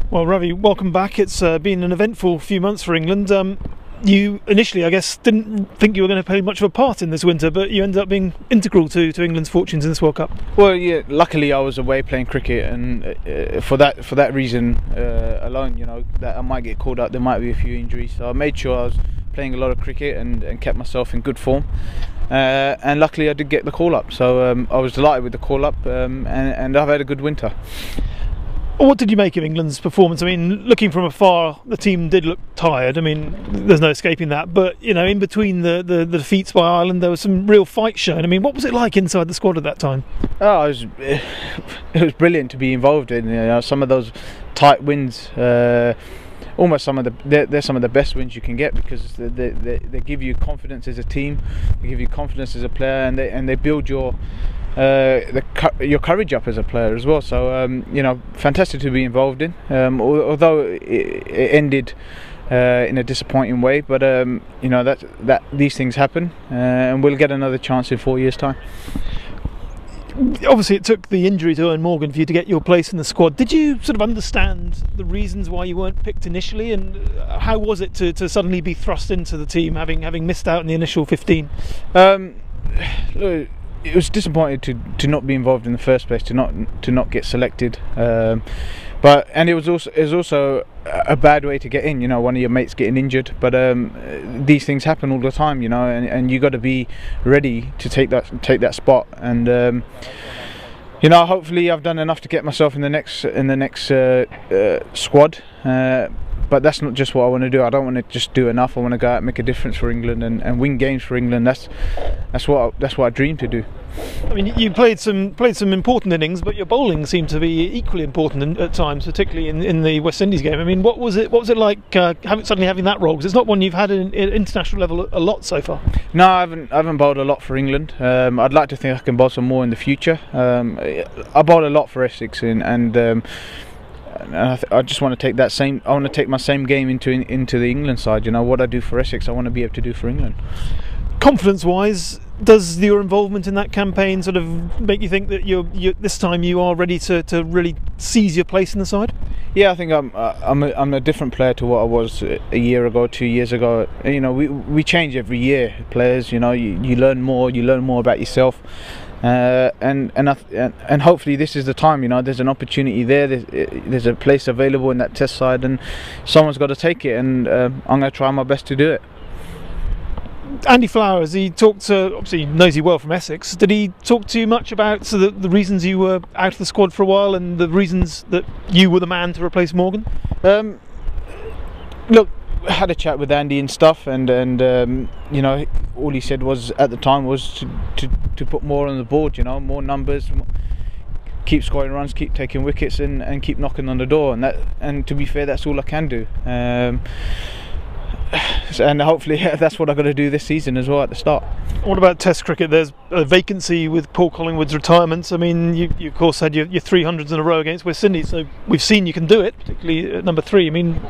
Well, Ravi, welcome back. It's been an eventful few months for England. You initially, I guess, didn't think you were going to play much of a part in this winter, but you ended up being integral to England's fortunes in this World Cup. Well, yeah. Luckily, I was away playing cricket, and for that reason alone, that I might get called up. There might be a few injuries, so I made sure I was playing a lot of cricket and kept myself in good form. And luckily, I did get the call up. So I was delighted with the call up, and I've had a good winter. What did you make of England's performance? I mean, looking from afar, the team did look tired. I mean, there's no escaping that. But, in between the defeats by Ireland, there was some real fight shown. I mean, what was it like inside the squad at that time? Oh, it was brilliant to be involved in. Some of those tight wins, almost they're some of the best wins you can get, because they give you confidence as a team, they give you confidence as a player, and they build your courage up as a player as well. So fantastic to be involved in, although it ended in a disappointing way, but that these things happen, and we'll get another chance in 4 years' time. Obviously, it took the injury to Eoin Morgan for you to get your place in the squad. Did you sort of understand the reasons why you weren't picked initially, and how was it to suddenly be thrust into the team, having missed out in the initial 15? Look, it was disappointing to not be involved in the first place, to not get selected. But it was also a bad way to get in. One of your mates getting injured. But these things happen all the time. And you got to be ready to take that spot. And hopefully I've done enough to get myself in the next squad. But that's not just what I want to do. I don't want to just do enough. I want to go out and make a difference for England and win games for England. That's what I dream to do. I mean, you played some important innings, but your bowling seemed to be equally important at times, particularly in the West Indies game. I mean, what was it like suddenly having that role? Because it's not one you've had at international level a lot so far. No, I haven't bowled a lot for England. I'd like to think I can bowl some more in the future. I bowled a lot for Essex, and I just want to take that same. I want to take my same game into the England side. What I do for Essex, I want to be able to do for England. Confidence-wise, does your involvement in that campaign sort of make you think that this time you are ready to really seize your place in the side? Yeah, I think I'm a different player to what I was a year ago, 2 years ago. We change every year, players. You learn more. You learn more about yourself. And hopefully this is the time. There's an opportunity there. There's a place available in that test side, and someone's got to take it. And I'm going to try my best to do it. Andy Flowers, he talked to, obviously he knows you well from Essex. Did he talk to you much about the reasons you were out of the squad for a while, and the reasons that you were the man to replace Morgan? Look, I had a chat with Andy and stuff, and all he said was at the time was to put more on the board, more numbers, keep scoring runs, keep taking wickets, and keep knocking on the door. And to be fair, that's all I can do. And hopefully that's what I've got to do this season as well at the start. What about Test cricket? There's a vacancy with Paul Collingwood's retirement. I mean, you of course had your 300s in a row against West Indies, so we've seen you can do it, particularly at number 3. I mean,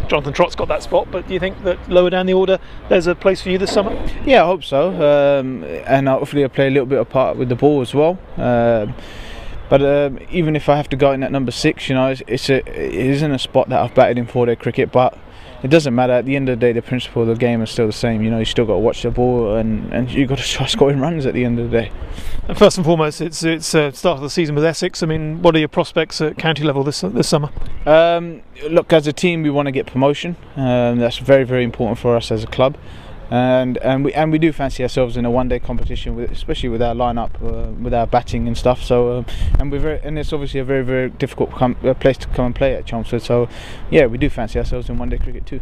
Jonathan Trott's got that spot, but do you think that lower down the order there's a place for you this summer? Yeah, I hope so, and hopefully I'll play a little bit of part with the ball as well. But even if I have to go in at number 6, it isn't a spot that I've batted in 4-day cricket, but it doesn't matter. At the end of the day, the principle of the game is still the same. You still got to watch the ball, and you've got to try scoring runs at the end of the day. And first and foremost, it's start of the season with Essex. I mean, what are your prospects at county level this summer? Look, as a team, we want to get promotion. That's very, very important for us as a club. And we do fancy ourselves in a one-day competition, especially with our lineup, with our batting and stuff. So and it's obviously a very, very difficult place to come and play at Chelmsford. So yeah, we do fancy ourselves in one-day cricket too.